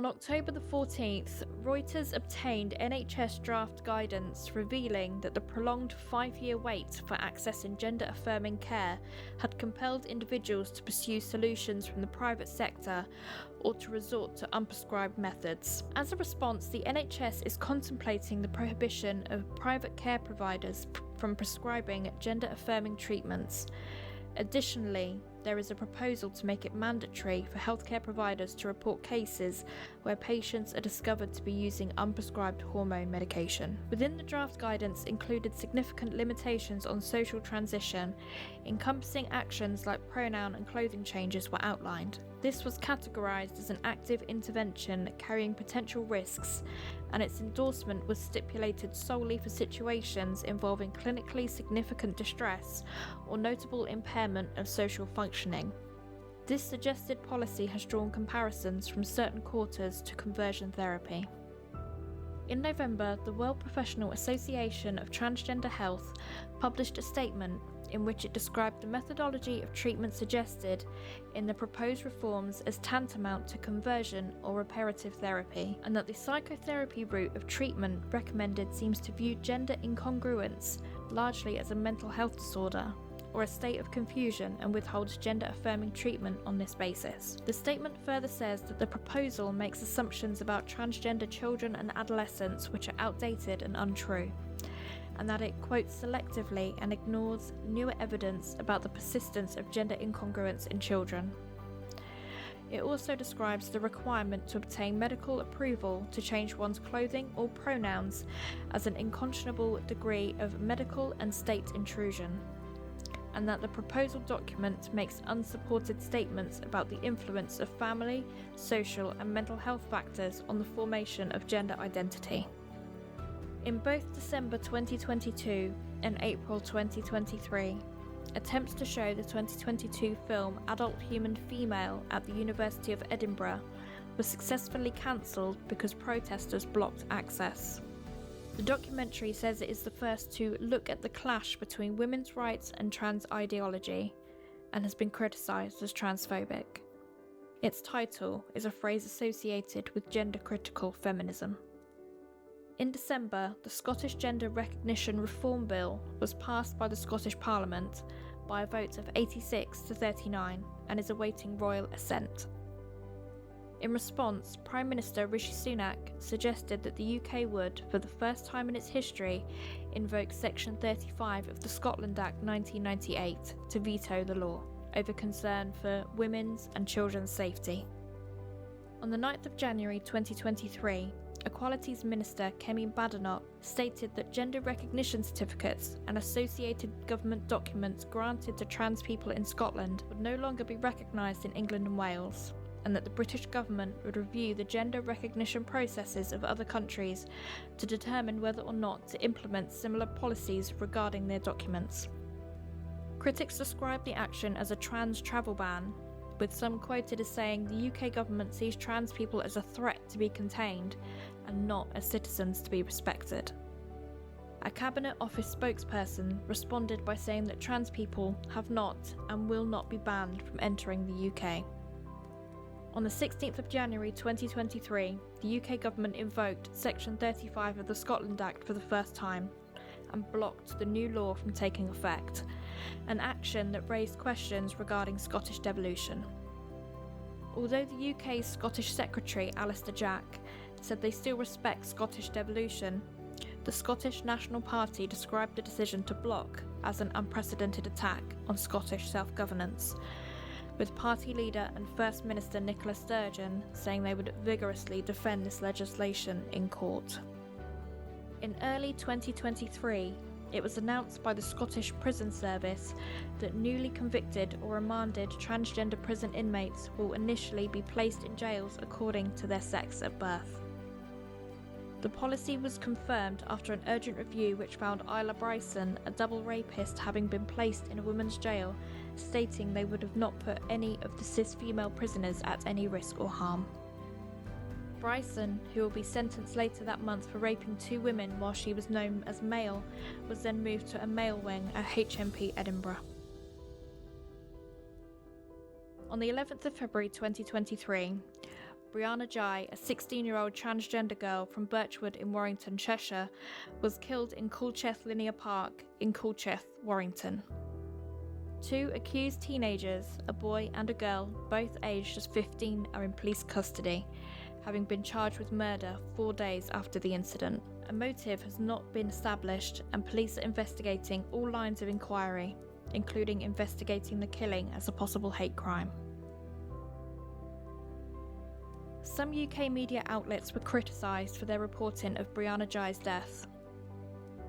On October the 14th, Reuters obtained NHS draft guidance revealing that the prolonged 5-year wait for accessing gender-affirming care had compelled individuals to pursue solutions from the private sector or to resort to unprescribed methods. As a response, the NHS is contemplating the prohibition of private care providers from prescribing gender-affirming treatments. Additionally, there is a proposal to make it mandatory for healthcare providers to report cases where patients are discovered to be using unprescribed hormone medication. Within the draft guidance included significant limitations on social transition, encompassing actions like pronoun and clothing changes were outlined. This was categorised as an active intervention carrying potential risks, and its endorsement was stipulated solely for situations involving clinically significant distress or notable impairment of social functioning. This suggested policy has drawn comparisons from certain quarters to conversion therapy. In November, the World Professional Association of Transgender Health published a statement in which it described the methodology of treatment suggested in the proposed reforms as tantamount to conversion or reparative therapy, and that the psychotherapy route of treatment recommended seems to view gender incongruence largely as a mental health disorder or a state of confusion and withholds gender-affirming treatment on this basis. The statement further says that the proposal makes assumptions about transgender children and adolescents which are outdated and untrue, and that it quotes selectively and ignores newer evidence about the persistence of gender incongruence in children. It also describes the requirement to obtain medical approval to change one's clothing or pronouns as an unconscionable degree of medical and state intrusion, and that the proposal document makes unsupported statements about the influence of family, social and mental health factors on the formation of gender identity. In both December 2022 and April 2023, attempts to show the 2022 film Adult Human Female at the University of Edinburgh were successfully cancelled because protesters blocked access. The documentary says it is the first to look at the clash between women's rights and trans ideology, and has been criticised as transphobic. Its title is a phrase associated with gender-critical feminism. In December, the Scottish Gender Recognition Reform Bill was passed by the Scottish Parliament by a vote of 86 to 39 and is awaiting royal assent. In response, Prime Minister Rishi Sunak suggested that the UK would, for the first time in its history, invoke Section 35 of the Scotland Act 1998 to veto the law, over concern for women's and children's safety. On the 9th of January 2023, Equalities Minister Kemi Badenoch stated that gender recognition certificates and associated government documents granted to trans people in Scotland would no longer be recognised in England and Wales, and that the British government would review the gender recognition processes of other countries to determine whether or not to implement similar policies regarding their documents. Critics describe the action as a trans travel ban, with some quoted as saying the UK government sees trans people as a threat to be contained and not as citizens to be respected. A Cabinet Office spokesperson responded by saying that trans people have not and will not be banned from entering the UK. On the 16th of January 2023, the UK government invoked Section 35 of the Scotland Act for the first time and blocked the new law from taking effect, an action that raised questions regarding Scottish devolution. Although the UK's Scottish Secretary Alistair Jack said they still respect Scottish devolution, the Scottish National Party described the decision to block as an unprecedented attack on Scottish self-governance, with party leader and First Minister Nicola Sturgeon saying they would vigorously defend this legislation in court. In early 2023, it was announced by the Scottish Prison Service that newly convicted or remanded transgender prison inmates will initially be placed in jails according to their sex at birth. The policy was confirmed after an urgent review which found Isla Bryson, a double rapist, having been placed in a women's jail, stating they would have not put any of the cis female prisoners at any risk or harm. Bryson, who will be sentenced later that month for raping 2 women while she was known as male, was then moved to a male wing at HMP Edinburgh. On the 11th of February 2023, Brianna Jai, a 16-year-old transgender girl from Birchwood in Warrington, Cheshire, was killed in Colchester Linear Park in Colchester, Warrington. 2 accused teenagers, a boy and a girl, both aged just 15, are in police custody, having been charged with murder 4 days after the incident. A motive has not been established, and police are investigating all lines of inquiry, including investigating the killing as a possible hate crime. Some UK media outlets were criticised for their reporting of Brianna Jai's death.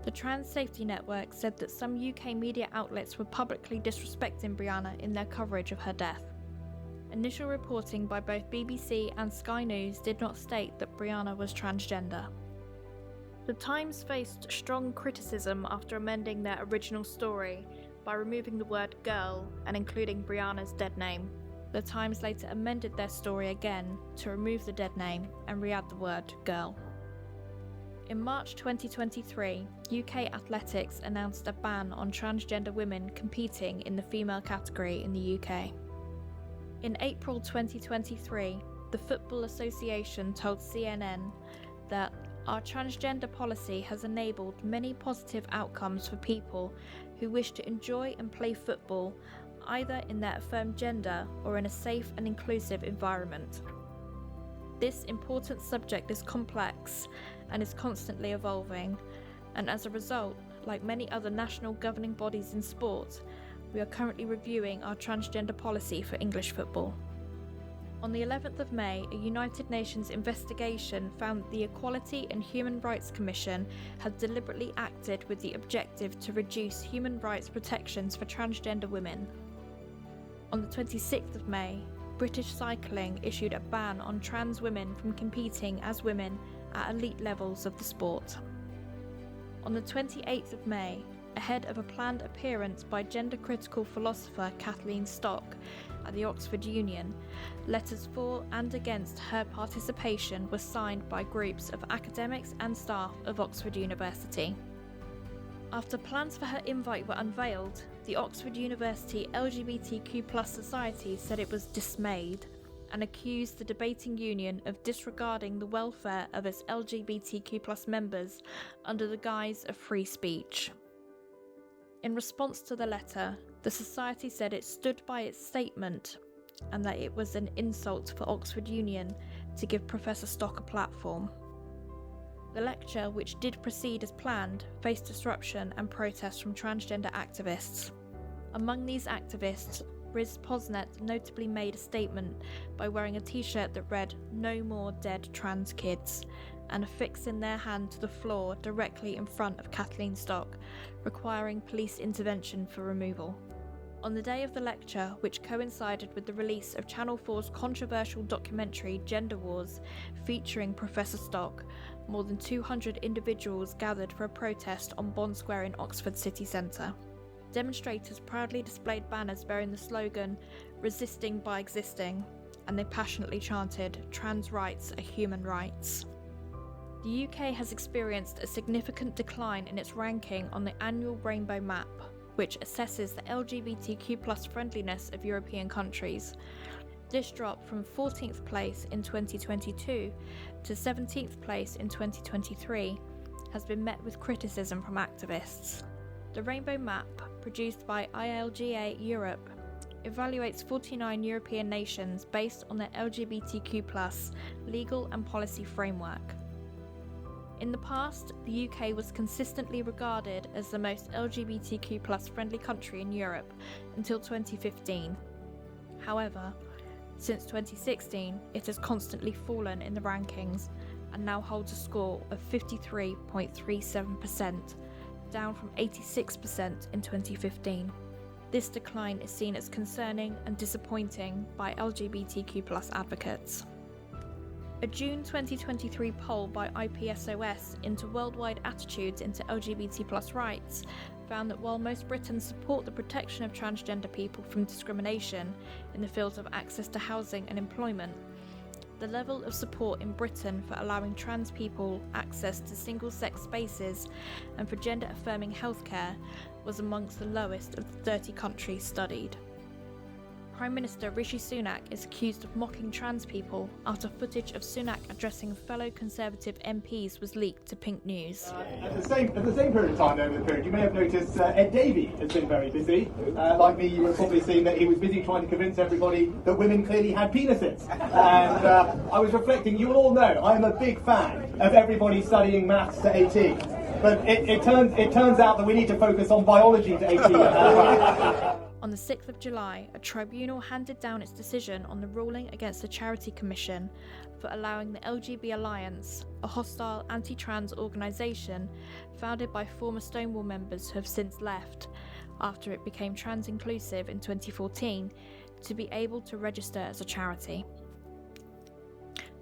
The Trans Safety Network said that some UK media outlets were publicly disrespecting Brianna in their coverage of her death. Initial reporting by both BBC and Sky News did not state that Brianna was transgender. The Times faced strong criticism after amending their original story by removing the word girl and including Brianna's dead name. The Times later amended their story again to remove the dead name and re-add the word girl. In March 2023, UK Athletics announced a ban on transgender women competing in the female category in the UK. In April 2023, the Football Association told CNN that our transgender policy has enabled many positive outcomes for people who wish to enjoy and play football either in their affirmed gender or in a safe and inclusive environment. This important subject is complex and is constantly evolving, and as a result, like many other national governing bodies in sport, we are currently reviewing our transgender policy for English football. On the 11th of May, a United Nations investigation found that the Equality and Human Rights Commission had deliberately acted with the objective to reduce human rights protections for transgender women. On the 26th of May, British Cycling issued a ban on trans women from competing as women at elite levels of the sport. On the 28th of May, ahead of a planned appearance by gender-critical philosopher Kathleen Stock at the Oxford Union, letters for and against her participation were signed by groups of academics and staff of Oxford University. After plans for her invite were unveiled, the Oxford University LGBTQ+ Society said it was dismayed and accused the debating union of disregarding the welfare of its LGBTQ+ members under the guise of free speech. In response to the letter, the society said it stood by its statement and that it was an insult for Oxford Union to give Professor Stock a platform. The lecture, which did proceed as planned, faced disruption and protests from transgender activists. Among these activists, Riz Posnet notably made a statement by wearing a t-shirt that read "No more dead trans kids" and affixing their hand to the floor directly in front of Kathleen Stock, requiring police intervention for removal. On the day of the lecture, which coincided with the release of Channel 4's controversial documentary Gender Wars, featuring Professor Stock, more than 200 individuals gathered for a protest on Bond Square in Oxford city centre. Demonstrators proudly displayed banners bearing the slogan "Resisting by Existing," and they passionately chanted "Trans rights are human rights." The UK has experienced a significant decline in its ranking on the annual Rainbow Map, which assesses the LGBTQ+ friendliness of European countries. This dropped from 14th place in 2022 to 17th place in 2023 has been met with criticism from activists. The Rainbow Map, produced by ILGA Europe, evaluates 49 European nations based on their LGBTQ+ legal and policy framework. In the past, the UK was consistently regarded as the most LGBTQ+ friendly country in Europe until 2015. However, since 2016, it has constantly fallen in the rankings and now holds a score of 53.37%, down from 86% in 2015. This decline is seen as concerning and disappointing by LGBTQ+ advocates. A June 2023 poll by IPSOS into worldwide attitudes into LGBT+ rights found that while most Britons support the protection of transgender people from discrimination in the fields of access to housing and employment, the level of support in Britain for allowing trans people access to single-sex spaces and for gender-affirming healthcare was amongst the lowest of the 30 countries studied. Prime Minister Rishi Sunak is accused of mocking trans people after footage of Sunak addressing fellow Conservative MPs was leaked to Pink News. At the same period of time over the period, you may have noticed Ed Davey has been very busy. Like me, you would have probably seen that he was busy trying to convince everybody that women clearly had penises. And I was reflecting, you will all know, I am a big fan of everybody studying maths to 18. But it turns out that we need to focus on biology to 18. On the 6th of July, a tribunal handed down its decision on the ruling against the Charity Commission for allowing the LGB Alliance, a hostile anti-trans organisation founded by former Stonewall members who have since left, after it became trans-inclusive in 2014, to be able to register as a charity.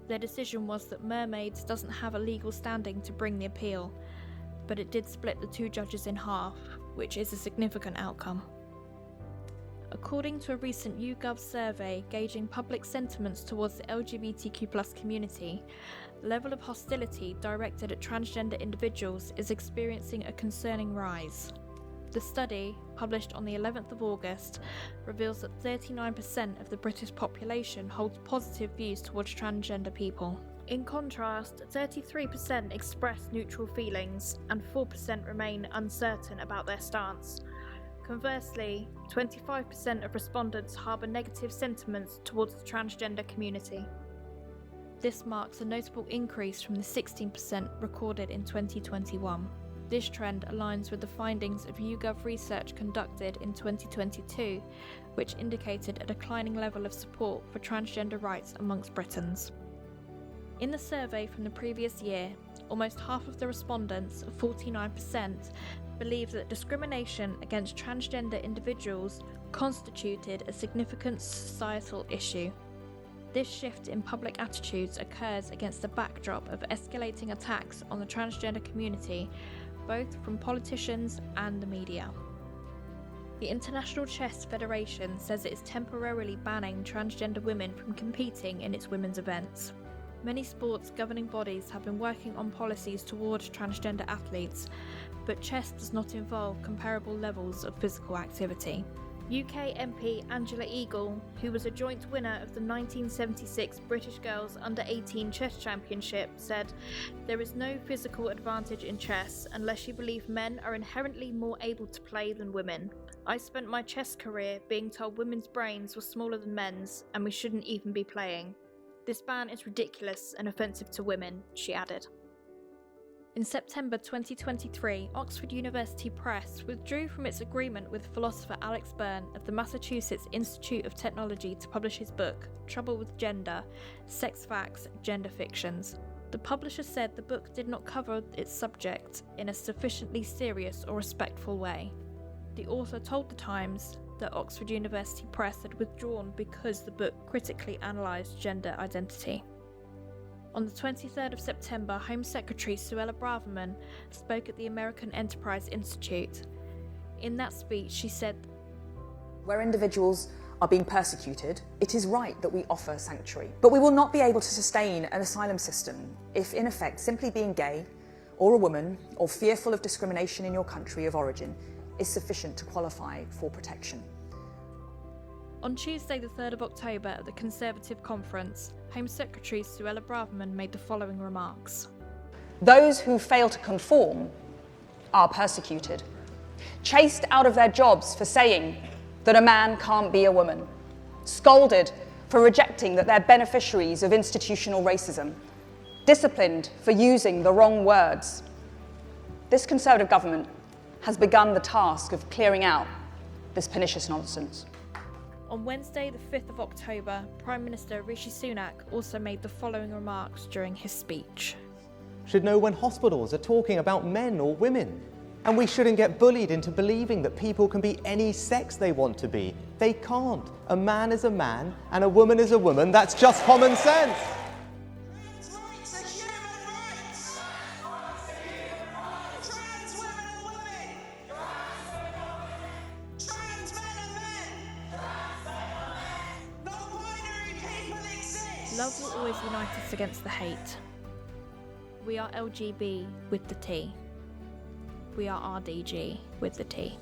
Their decision was that Mermaids doesn't have a legal standing to bring the appeal, but it did split the two judges in half, which is a significant outcome. According to a recent YouGov survey gauging public sentiments towards the LGBTQ+ community, the level of hostility directed at transgender individuals is experiencing a concerning rise. The study, published on the 11th of August, reveals that 39% of the British population holds positive views towards transgender people. In contrast, 33% express neutral feelings and 4% remain uncertain about their stance. Conversely, 25% of respondents harbour negative sentiments towards the transgender community. This marks a notable increase from the 16% recorded in 2021. This trend aligns with the findings of YouGov research conducted in 2022, which indicated a declining level of support for transgender rights amongst Britons. In the survey from the previous year, almost half of the respondents, 49%, believed that discrimination against transgender individuals constituted a significant societal issue. This shift in public attitudes occurs against the backdrop of escalating attacks on the transgender community, both from politicians and the media. The International Chess Federation says it is temporarily banning transgender women from competing in its women's events. Many sports governing bodies have been working on policies towards transgender athletes, but chess does not involve comparable levels of physical activity. UK MP Angela Eagle, who was a joint winner of the 1976 British Girls Under-18 Chess Championship, said, "There is no physical advantage in chess unless you believe men are inherently more able to play than women. I spent my chess career being told women's brains were smaller than men's and we shouldn't even be playing. This ban is ridiculous and offensive to women," she added. In September 2023, Oxford University Press withdrew from its agreement with philosopher Alex Byrne of the Massachusetts Institute of Technology to publish his book, Trouble with Gender: Sex Facts, Gender Fictions. The publisher said the book did not cover its subject in a sufficiently serious or respectful way. The author told The Times that Oxford University Press had withdrawn because the book critically analysed gender identity. On the 23rd of September, Home Secretary Suella Braverman spoke at the American Enterprise Institute. In that speech, she said, "Where individuals are being persecuted, it is right that we offer sanctuary. But we will not be able to sustain an asylum system if, in effect, simply being gay, or a woman, or fearful of discrimination in your country of origin is sufficient to qualify for protection." On Tuesday the 3rd of October at the Conservative Conference, Home Secretary Suella Braverman made the following remarks. "Those who fail to conform are persecuted, chased out of their jobs for saying that a man can't be a woman, scolded for rejecting that they're beneficiaries of institutional racism, disciplined for using the wrong words. This Conservative government has begun the task of clearing out this pernicious nonsense." On Wednesday, the 5th of October, Prime Minister Rishi Sunak also made the following remarks during his speech. Should know when hospitals are talking about men or women. And we shouldn't get bullied into believing that people can be any sex they want to be. They can't. A man is a man and a woman is a woman. That's just common sense. Love will always unite us against the hate. We are LGB with the T. We are RDG with the T.